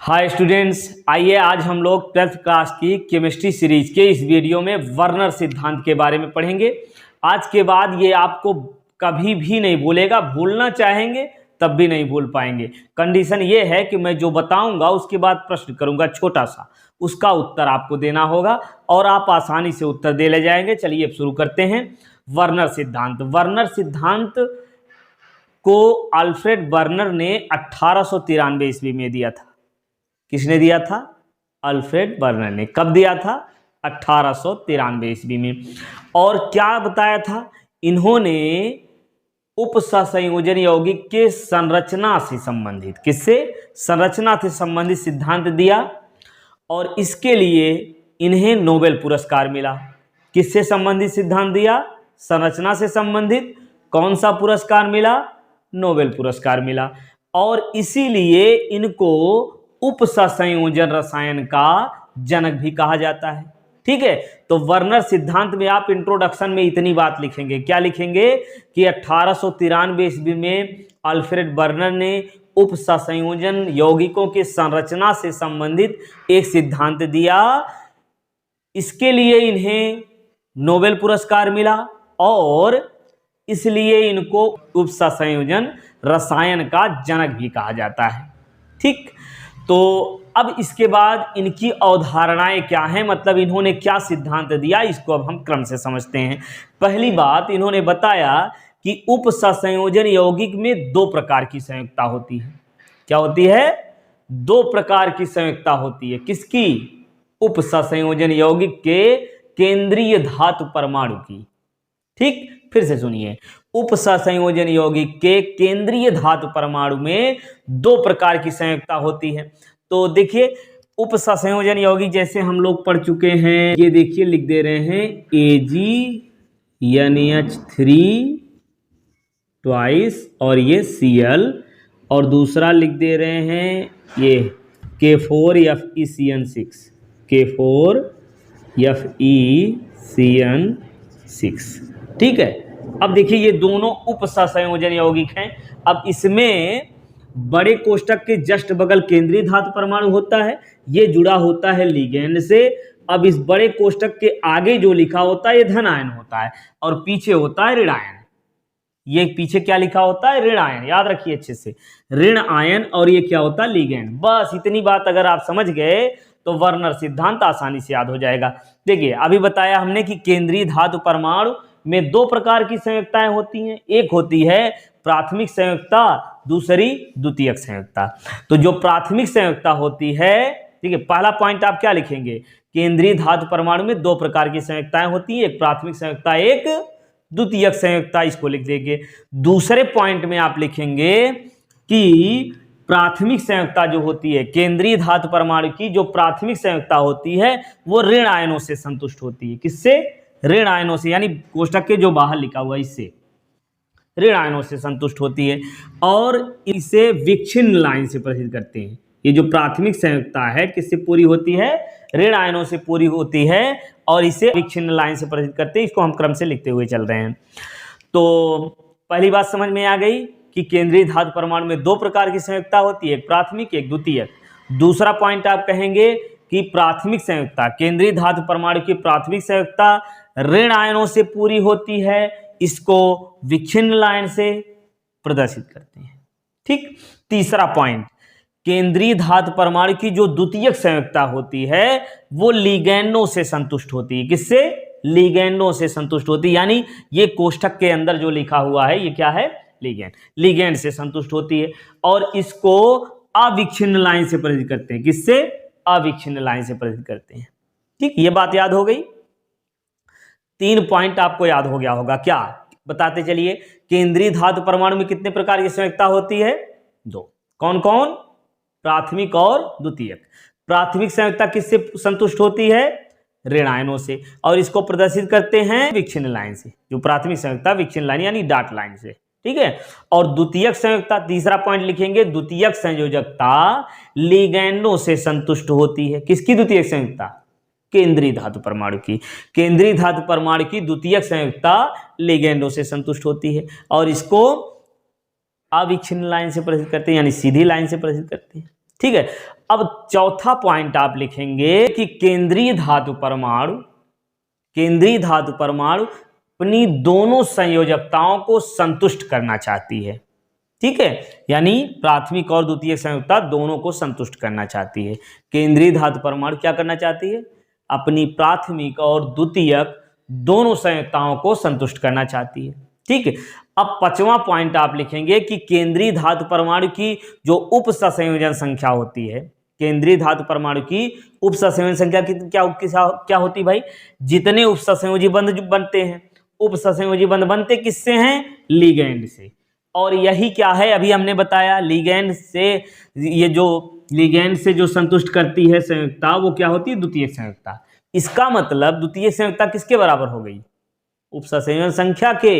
Hi students, आइए आज हम लोग 12th क्लास की केमिस्ट्री सीरीज के इस वीडियो में वर्नर सिद्धांत के बारे में पढ़ेंगे। आज के बाद ये आपको कभी भी नहीं भूलेगा, भूलना चाहेंगे तब भी नहीं भूल पाएंगे। कंडीशन ये है कि मैं जो बताऊंगा उसके बाद प्रश्न करूंगा छोटा सा, उसका उत्तर आपको देना होगा और आप आसानी से उत्तर दे ले जाएंगे। चलिए अब शुरू करते हैं। वर्नर सिद्धांत। वर्नर सिद्धांत को अल्फ्रेड वर्नर ने 1893 ईस्वी में दिया था। किसने दिया था? अल्फ्रेड वर्नर ने। कब दिया था? 1893 ईस्वी में। और क्या बताया था इन्होंने? उपसंयोजन यौगिक के संरचना से संबंधित, किससे? संरचना से संबंधित सिद्धांत दिया और इसके लिए इन्हें नोबेल पुरस्कार मिला। किससे संबंधित सिद्धांत दिया? संरचना से संबंधित। कौन सा पुरस्कार मिला? नोबेल पुरस्कार मिला। और इसीलिए इनको उपसंयोजन रसायन का जनक भी कहा जाता है। ठीक है, तो वर्नर सिद्धांत में आप इंट्रोडक्शन में इतनी बात लिखेंगे। क्या लिखेंगे? कि 1893 ईस्वी में अल्फ्रेड वर्नर ने उपसंयोजन यौगिकों के संरचना से संबंधित एक सिद्धांत दिया, इसके लिए इन्हें नोबेल पुरस्कार मिला और इसलिए इनको उपसंयोजन रसायन का जनक भी कहा जाता है। ठीक, तो अब इसके बाद इनकी अवधारणाएं क्या हैं, मतलब इन्होंने क्या सिद्धांत दिया, इसको अब हम क्रम से समझते हैं। पहली बात, इन्होंने बताया कि उपसंयोजन यौगिक में दो प्रकार की संयुक्ता होती है। क्या होती है? दो प्रकार की संयुक्ता होती है। किसकी? उपसंयोजन यौगिक के केंद्रीय धातु परमाणु की। ठीक, फिर से सुनिए। उपसंयोजन यौगिक के केंद्रीय धातु परमाणु में दो प्रकार की संयुक्ता होती है। तो देखिए, उपसंयोजन यौगिक जैसे हम लोग पढ़ चुके हैं, ये देखिए लिख दे रहे हैं AgNH3 ट्वाइस और ये Cl, और दूसरा लिख दे रहे हैं ये K4FeCN6, K4FeCN6। ठीक है, अब देखिए ये दोनों उपसंयोजन यौगिक हैं। अब इसमें बड़े कोष्टक के जस्ट बगल केंद्रीय धातु परमाणु होता है, ये जुड़ा होता है लिगेंड से। अब इस बड़े कोष्टक के आगे जो लिखा होता है ये धन आयन होता है और पीछे होता है ऋण आयन। ये पीछे क्या लिखा होता है? ऋण आयन। याद रखिए अच्छे से, ऋण आयन, और ये क्या होता है? लिगेंड। बस इतनी बात अगर आप समझ गए तो वर्नर सिद्धांत आसानी से याद हो जाएगा। देखिए, अभी बताया हमने कि केंद्रीय धातु परमाणु में दो प्रकार की संयुक्ताएं होती हैं। एक होती है प्राथमिक संयुक्ता, दूसरी द्वितीयक संयुक्ता। तो जो प्राथमिक संयुक्ता होती है, ठीक है, पहला पॉइंट आप क्या लिखेंगे? केंद्रीय धातु परमाणु में दो प्रकार की संयुक्ताएं होती हैं, एक प्राथमिक संयुक्ता, एक द्वितीयक संयुक्ता। इसको लिख देंगे। दूसरे पॉइंट में आप लिखेंगे कि प्राथमिक संयुक्ता जो होती है, केंद्रीय धातु परमाणु की जो प्राथमिक संयुक्ता होती है, वो ऋण आयनों से संतुष्ट होती है। किससे? ऋण आयनों से, यानी कोष्टक के जो बाहर लिखा हुआ इससे ऋण आयनों से संतुष्ट होती है और इसे विच्छिन्न लाइन से प्रदर्शित करते हैं। ये जो प्राथमिक संयुक्ता है किससे पूरी होती है? ऋण आयनों से पूरी होती है और इसे विच्छिन्न लाइन से प्रदर्शित करते हैं। इसको हम क्रम से लिखते हुए चल रहे हैं। तो पहली बात समझ में आ गई कि केंद्रीय धातु परमाणु में दो प्रकार की संयुक्ता होती है, एक प्राथमिक एक द्वितीयक। दूसरा पॉइंट आप कहेंगे कि प्राथमिक संयुक्ता, केंद्रीय धातु परमाणु की प्राथमिक संयुक्ता ऋण आयनों से पूरी होती है, इसको विच्छिन्न लाइन से प्रदर्शित करते हैं। ठीक, तीसरा पॉइंट, केंद्रीय धातु परमाणु की जो द्वितीयक संयुक्ता होती है वो लिगैंडों से संतुष्ट होती है। किससे? लिगैंडों से संतुष्ट होती है, यानी ये कोष्टक के अंदर जो लिखा हुआ है ये क्या है? लिगैंड। लिगैंड से संतुष्ट होती है और इसको अविच्छिन्न लाइन से प्रदर्शित करते हैं। किससे? अविच्छिन्न लाइन से प्रदर्शित करते हैं। ठीक, ये बात याद हो गई। 3 पॉइंट आपको याद हो गया होगा। क्या बताते चलिए? केंद्रीय धातु परमाणु में कितने प्रकार की संयुक्ता होती है? दो। कौन कौन? प्राथमिक और द्वितीयक। प्राथमिक संयुक्ता किससे संतुष्ट होती है? ऋण आयनों से, और इसको प्रदर्शित करते हैं विच्छिन्न लाइन से। जो प्राथमिक संयुक्ता विच्छिन्न लाइन यानी डॉट लाइन से। ठीक है, और द्वितीयक संयुक्ता, तीसरा पॉइंट लिखेंगे, द्वितीयक संयोजकता लिगैंडों से संतुष्ट होती है। किसकी द्वितीयक संयुक्ता? केंद्रीय धातु परमाणु की। केंद्रीय धातु परमाणु की द्वितीयक संयुक्ता लिगैंडों से संतुष्ट होती है और इसको अविच्छिन्न लाइन से प्रदर्शित करते हैं, यानी सीधी लाइन से प्रदर्शित करते हैं। ठीक है। अब चौथा पॉइंट आप लिखेंगे कि केंद्रीय धातु परमाणु अपनी दोनों संयोजकताओं को संतुष्ट करना चाहती है। ठीक है, यानी प्राथमिक और द्वितीयक संयोजकता दोनों को संतुष्ट करना चाहती है। केंद्रीय धातु परमाणु क्या करना चाहती है? अपनी प्राथमिक और द्वितीयक दोनों संयोजकताओं को संतुष्ट करना चाहती है। ठीक है। अब पांचवा पॉइंट आप लिखेंगे कि केंद्रीय धातु परमाणु की जो उप सहसंयोजन संख्या होती है, केंद्रीय धातु परमाणु की उप सहसंयोजन संख्या की क्या होती भाई? जितने उप सहसंयोजी बंध बनते हैं, उप सहसंयोजी बंध बनते किससे हैं? लिगैंड से। और यही क्या है, अभी हमने बताया, लिगैंड से जो संतुष्ट करती है संयोजकता, वो क्या होती है? द्वितीयक संयोजकता। इसका मतलब द्वितीयक संयोजकता किसके बराबर हो गई? उप सहसंयोजन संख्या के,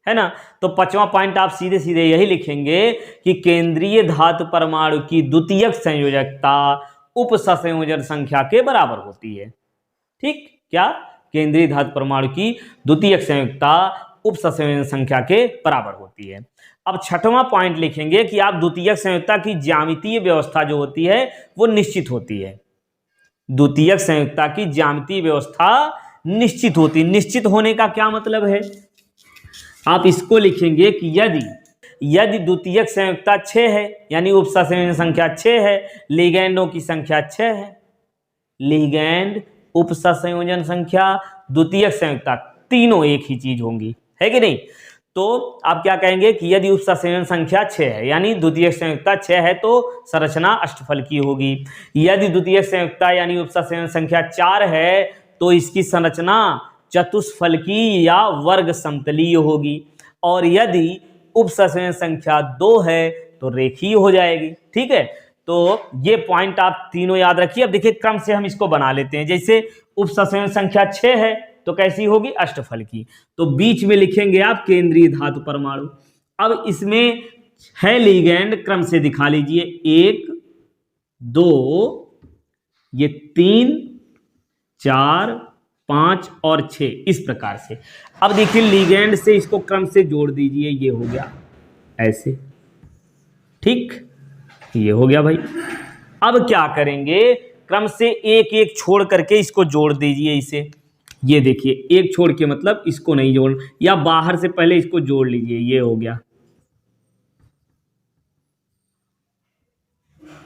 है ना। तो पांचवा पॉइंट आप सीधे सीधे यही लिखेंगे कि केंद्रीय धातु परमाणु की द्वितीयक संयोजकता उप सहसंयोजन संख्या के बराबर होती है। ठीक, क्या? केंद्रीय धातु परमाणु की द्वितीयक संयोजकता उप सहसंयोजन संख्या के बराबर होती है। अब छठवां पॉइंट लिखेंगे कि आप द्वितीयक संयोजकता की ज्यामितीय व्यवस्था जो होती है वो निश्चित होती है। द्वितीयक संयोजकता की ज्यामितीय व्यवस्था निश्चित होती है। निश्चित होने का क्या मतलब है? आप इसको लिखेंगे कि यदि द्वितीयक संयोजकता 6 है, यानी उप सहसंयोजन संख्या 6 है, लिगैंडों की संख्या 6 है, लिगैंड, उप सहसंयोजन संख्या, द्वितीयक संयोजकता, तीनों एक ही चीज होंगी, है कि नहीं? तो आप क्या कहेंगे कि यदि उप सहसंयोजन संख्या 6 है, यानी द्वितीयक संयोजकता 6 है, तो संरचना अष्टफलकी होगी। यदि द्वितीयक संयोजकता यानी उप सहसंयोजन संख्या 4 है, तो इसकी संरचना चतुष्फलकी या वर्ग समतलीय होगी। और यदि उप सहसंयोजन संख्या 2 है तो रेखीय हो जाएगी। ठीक है, तो ये पॉइंट आप तीनों याद रखिए। अब देखिए क्रम से हम इसको बना लेते हैं। जैसे उप सहसंयोजन संख्या 6 है तो कैसी होगी? अष्टफलकी। तो बीच में लिखेंगे आप केंद्रीय धातु परमाणु। अब इसमें है लिगैंड, क्रम से दिखा लीजिए, 1 2, ये 3 4 5 और 6, इस प्रकार से। अब देखिए लिगैंड से इसको क्रम से जोड़ दीजिए, ये हो गया ऐसे। ठीक, ये हो गया भाई। अब क्या करेंगे? क्रम से एक एक छोड़ करके इसको जोड़ दीजिए इसे। ये देखिए, एक छोड़ के मतलब इसको नहीं जोड़, या बाहर से पहले इसको जोड़ लीजिए, ये हो गया,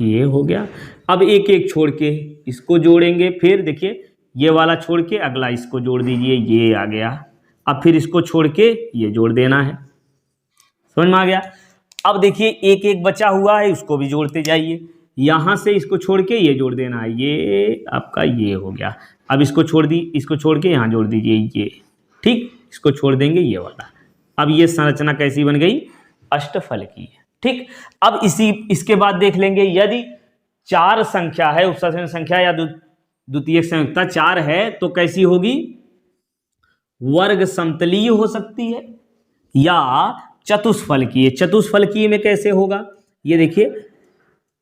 ये हो गया। अब एक एक छोड़ के इसको जोड़ेंगे, फिर देखिए ये वाला छोड़ के अगला इसको जोड़ दीजिए, ये आ गया। अब फिर इसको छोड़ के ये जोड़ देना है। समझ में आ गया? अब देखिए एक एक बचा हुआ है, उसको भी जोड़ते जाइए। यहां से इसको छोड़ के ये जोड़ देना है, ये आपका ये हो गया। अब इसको छोड़ के यहां जोड़ दीजिए, ये। ठीक, इसको छोड़ देंगे, ये वाला। अब ये संरचना कैसी बन गई? अष्टफलकी। ठीक, अब इसके बाद देख लेंगे, यदि 4 संख्या है, उप सहसंयोजन संख्या या द्वितीयक संयोजकता 4 है, तो कैसी होगी? वर्ग समतलीय हो सकती है या चतुष्फलकीय। चतुष्फलकीय में कैसे होगा? ये देखिए,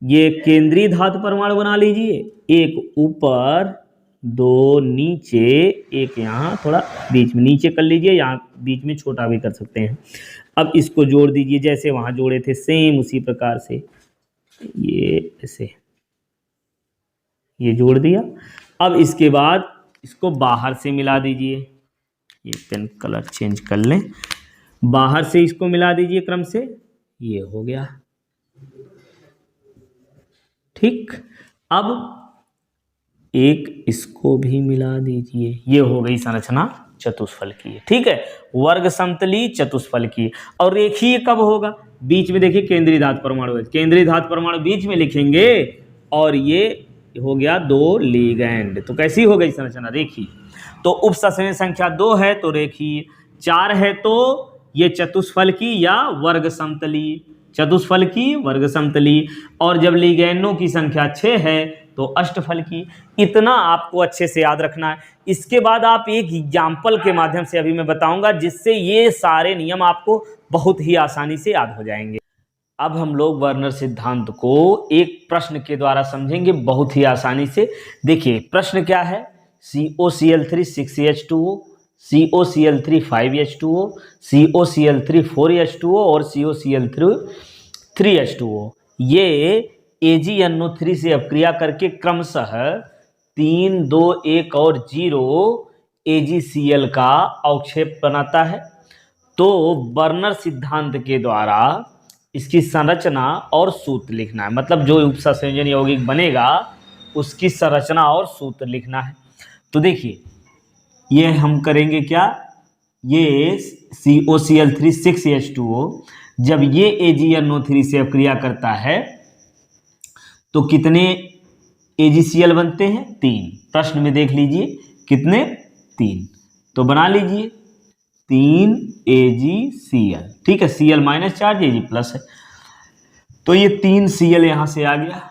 ये केंद्रीय धातु परमाणु बना लीजिए, एक ऊपर, 2 नीचे, एक यहाँ, थोड़ा बीच में नीचे कर लीजिए, यहाँ बीच में छोटा भी कर सकते हैं। अब इसको जोड़ दीजिए, जैसे वहां जोड़े थे सेम उसी प्रकार से, ये ऐसे, ये जोड़ दिया। अब इसके बाद इसको बाहर से मिला दीजिए, ये पेन कलर चेंज कर लें, बाहर से इसको मिला दीजिए क्रम से, ये हो गया। ठीक, अब एक इसको भी मिला दीजिए, ये हो गई संरचना चतुष्फलकीय। ठीक है, वर्ग समतलीय चतुष्फलकीय। और रेखीय कब होगा? बीच में देखिए केंद्रीय धातु परमाणु है, केंद्रीय धातु परमाणु बीच में लिखेंगे, और ये हो गया 2 लिगैंड, तो कैसी हो गई संरचना? रेखीय। तो उप सहसंयोजन संख्या 2 है तो रेखीय, 4 है तो ये चतुष्फलकी या वर्ग समतलीय, चतुष्फलकी वर्ग समतलीय, और जब लिगैंडों की संख्या 6 है तो अष्टफलकी। इतना आपको अच्छे से याद रखना है। इसके बाद आप एक एग्जाम्पल के माध्यम से अभी मैं बताऊंगा, जिससे ये सारे नियम आपको बहुत ही आसानी से याद हो जाएंगे। अब हम लोग वर्नर सिद्धांत को एक प्रश्न के द्वारा समझेंगे बहुत ही आसानी से। देखिए प्रश्न क्या है? COCl3 6H2O, COCl3 5H2O, COCl3 4H2O और COCl3 3H2O, ये AgNO3 से अपक्रिया करके क्रमशः 3, 2, 1 और 0 AgCl का अवक्षेप बनाता है। तो बर्नर सिद्धांत के द्वारा इसकी संरचना और सूत्र लिखना है, मतलब जो उपसंयोजन यौगिक बनेगा उसकी संरचना और सूत्र लिखना है। तो देखिए ये हम करेंगे क्या, ये COCl3 6H2O जब ये AgNO3 से अपक्रिया करता है तो कितने AgCl बनते हैं? 3। प्रश्न में देख लीजिए कितने, 3। तो बना लीजिए 3 AgCl, ठीक है, Cl minus charge Ag plus है, तो ये 3 Cl यहाँ से आ गया,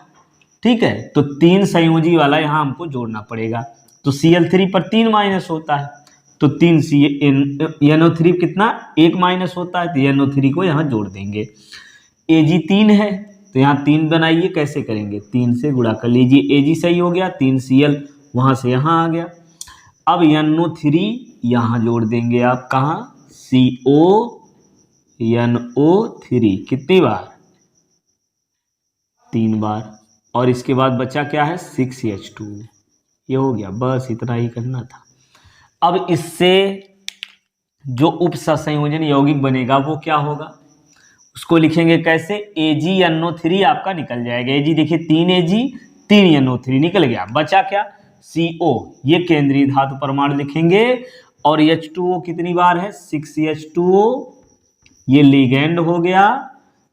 ठीक है। तो 3 संयोजी वाला यहाँ हमको जोड़ना पड़ेगा, तो Cl3 पर 3 माइनस होता है, तो 3 NO3 कितना 1 माइनस होता है, तो NO3 को यहाँ जोड़ देंगे। Ag 3 है तो यहाँ 3 बनाइए, कैसे करेंगे, 3 से गुणा कर लीजिए, Ag सही हो गया, 3 Cl वहाँ से यहाँ आ गया। अब NO3 यहाँ जोड़ देंगे आप, कहाँ, CONO3 कितनी बार, 3 बार, और इसके बाद बचा क्या है 6H2, ये हो गया, बस इतना ही करना था। अब इससे जो उपसंयोजन यौगिक बनेगा वो क्या होगा, उसको लिखेंगे कैसे, AgNO3 आपका निकल जाएगा। Ag देखिए 3 Ag 3 NO3 निकल गया, बचा क्या, CO, ये केंद्रीय धातु परमाणु लिखेंगे, और H2O कितनी बार है 6H2O, ये लिगैंड हो गया,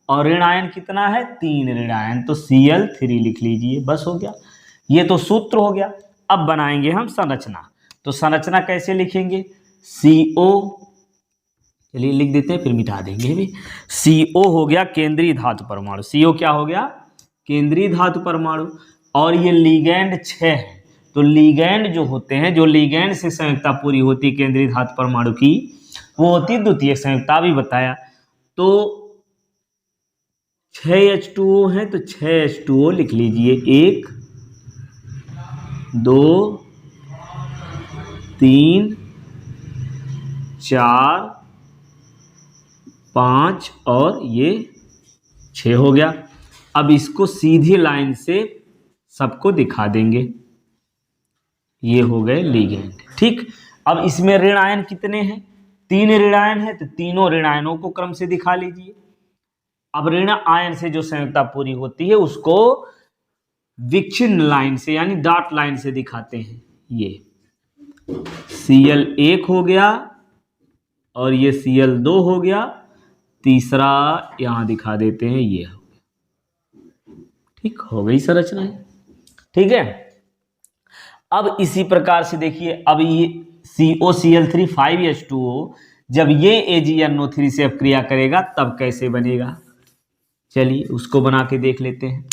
और ऋण आयन कितना है 3 ऋण आयन, तो Cl3 लिख लीजिए, बस हो गया, ये तो सूत्र हो गया। अब बनाएंगे हम संरचना, तो संरचना कैसे लिखेंगे, CO, चलिए लिख देते हैं फिर मिटा देंगे भी, CO हो गया केंद्रीय धातु परमाणु, CO क्या हो गया, केंद्रीय धातु परमाणु, और ये लिगैंड 6 है, तो लिगैंड जो होते हैं, जो लिगैंड से संयुक्ता पूरी होती है केंद्रीय धातु परमाणु की, वो होती है द्वितीयक संयुक्ता, भी बताया। तो 6H2O है तो 6H2O लिख लीजिए, 1 2 3 4 5 और ये 6 हो गया। अब इसको सीधी लाइन से सबको दिखा देंगे, ये हो गए लिगैंड, ठीक। अब इसमें ऋण आयन कितने हैं, 3 ऋण आयन है, तो तीनों ऋण आयनों को क्रम से दिखा लीजिए। अब ऋण आयन से जो संयुक्ता पूरी होती है उसको विच्छिन्न लाइन से यानी डॉट लाइन से दिखाते हैं, ये Cl1 हो गया और ये Cl2 हो गया, तीसरा यहां दिखा देते हैं, ये हो गया, ठीक हो गई संरचना है, ठीक है। अब इसी प्रकार से देखिए, अब ये COCl3 5H2O जब ये AgNO3 से अपक्रिया करेगा तब कैसे बनेगा, चलिए उसको बना के देख लेते हैं।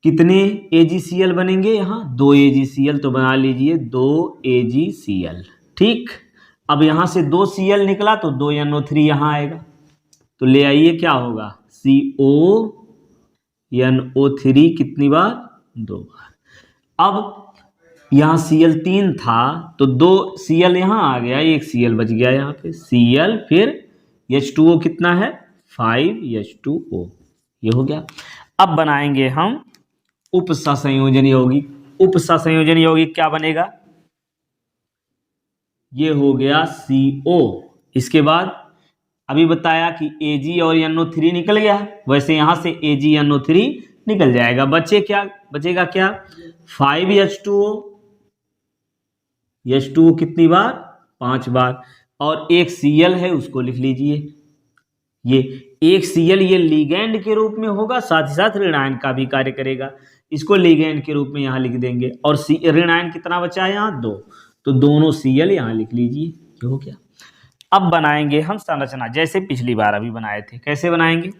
कितने AgCl बनेंगे, यहाँ 2 AgCl, तो बना लीजिए 2 AgCl, ठीक। अब यहाँ से 2 Cl निकला तो 2 NO3 यहाँ आएगा, तो ले आइए क्या होगा, CONO3 कितनी बार, 2 बार। अब यहाँ Cl3 था तो 2 Cl यहाँ आ गया, 1 Cl बच गया यहाँ पे, Cl फिर H2O कितना है 5H2O, ये हो गया। अब बनाएंगे हम उपसंयोजन यौगिक। उपसंयोजन यौगिक क्या बनेगा, ये हो गया CO, इसके बाद अभी बताया कि Ag और NO3 निकल गया, वैसे यहां से AgNO3 निकल जाएगा, बचेगा क्या 5H2O, H2O कितनी बार 5 बार, और एक Cl है उसको लिख लीजिए, ये एक Cl ये लिगैंड के रूप में होगा, साथ ही साथ ऋण आयन का भी कार्य करेगा, इसको लिगैंड के रूप में यहाँ लिख देंगे, और ऋण आयन कितना बचा है यहाँ 2, तो दोनों Cl यहाँ लिख लीजिए, ये हो गया। अब बनाएंगे हम संरचना जैसे पिछली बार अभी बनाए थे, कैसे बनाएंगे,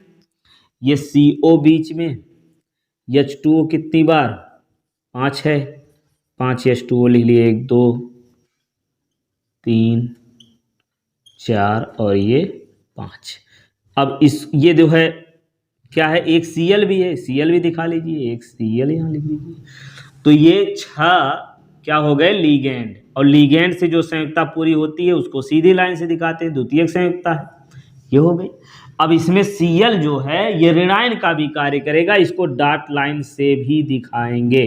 ये CO बीच में, H2O कितनी बार 5 है, 5 H2O लिख लिए, 1 2 3 4 और ये 5। अब इस ये जो है क्या है, एक Cl भी है, Cl भी दिखा लीजिए, एक Cl यहाँ लिख लीजिए, तो ये 6 क्या हो गए लिगैंड, और लिगैंड से जो संयुक्ता पूरी होती है उसको सीधी लाइन से दिखाते हैं, द्वितीयक संयुक्ता है, ये हो गई। अब इसमें Cl जो है ये ऋण आयन का भी कार्य करेगा, इसको डॉट लाइन से भी दिखाएंगे।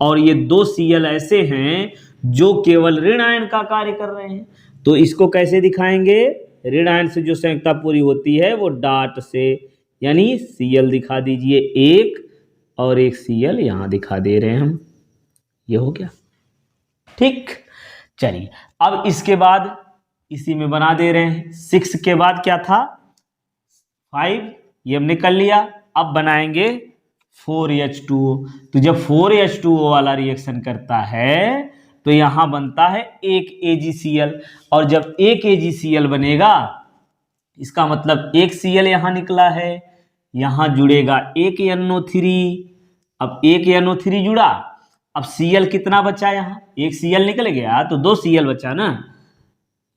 और ये दो Cl ऐसे हैं जो केवल ऋण आयन का कार्य कर रहे हैं, तो इसको कैसे दिखाएंगे? ऋण आयन से जो संयुक्ता पूरी होती है वो डॉट से, यानी Cl दिखा दीजिए एक, और एक Cl यहां दिखा दे रहे हैं हम। ये हो गया, ठीक। चलिए अब इसके बाद इसी में बना दे रहे हैं। 6 के बाद क्या था? 5, ये हमने कर लिया। अब बनाएंगे 4H2O। तो जब 4H2O वाला रिएक्शन करता है तो यहां बनता है एक AgCl, और जब एक AgCl बनेगा इसका मतलब एक Cl यहां निकला है, यहां जुड़ेगा एक NO3। अब एक NO3 जुड़ा, अब Cl कितना बचा? यहां एक Cl निकल गया तो दो Cl बचा ना,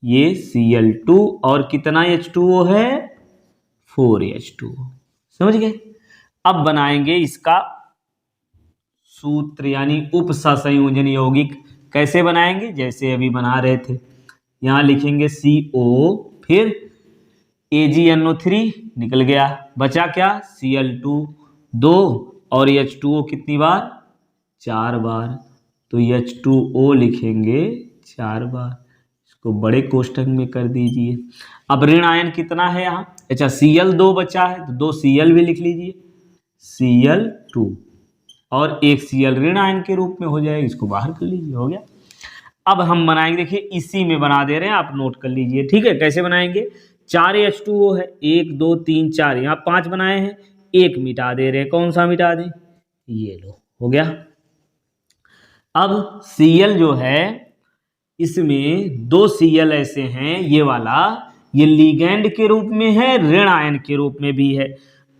ये Cl2 और कितना H2O है? 4H2O। समझ गए? अब बनाएंगे इसका सूत्र यानी उपसंयोजन यौगिक। कैसे बनाएंगे? जैसे अभी बना रहे थे, यहां लिखेंगे CO, फिर AgNO3 निकल गया, बचा क्या? Cl2 2 और H2O कितनी बार? 4 बार। तो H2O लिखेंगे 4 बार, इसको बड़े कोष्ठक में कर दीजिए। अब ऋण आयन कितना है यहाँ? अच्छा, Cl 2 बचा है तो 2 Cl भी लिख लीजिए, Cl2, और एक Cl ऋण आयन के रूप में हो जाएगा, इसको बाहर कर लीजिए, हो गया। अब हम बनाएंगे, देखिए इसी में बना दे रहे हैं, आप नोट कर लीजिए, ठीक है। कैसे बनाएंगे? 4H2O है, 1 2 3 4, यहाँ 5 बनाए हैं, एक मिटा दे रहे हैं। कौन सा मिटा दें? ये लो, हो गया। अब Cl जो है इसमें दो Cl ऐसे हैं, ये वाला ये लिगैंड के रूप में है, ऋण आयन के रूप में भी है,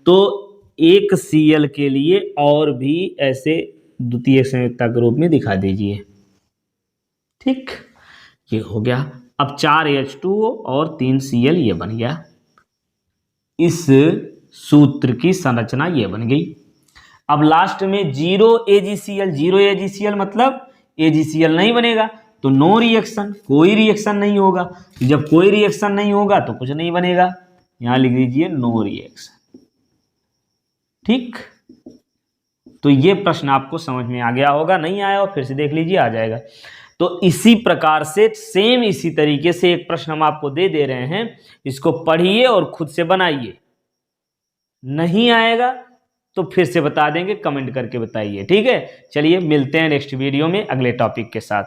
तो एक Cl के लिए और भी ऐसे द्वितीय संयुक्ता के रूप में दिखा दीजिए, ठीक। ये हो गया। अब 4H2O और 3 Cl ये बन गया। इस सूत्र की संरचना ये बन गई। अब लास्ट में 0 AgCl मतलब AgCl नहीं बनेगा तो नो रिएक्शन, कोई रिएक्शन नहीं होगा। जब कोई रिएक्शन नहीं होगा तो कुछ नहीं बनेगा, यहां लिख दीजिए नो रिएक्शन, ठीक। तो ये प्रश्न आपको समझ में आ गया होगा, नहीं आया हो फिर से देख लीजिए, आ जाएगा। तो इसी प्रकार से सेम इसी तरीके से एक प्रश्न हम आपको दे दे रहे हैं, इसको पढ़िए और खुद से बनाइए। नहीं आएगा तो फिर से बता देंगे, कमेंट करके बताइए, ठीक है। चलिए मिलते हैं नेक्स्ट वीडियो में अगले टॉपिक के साथ।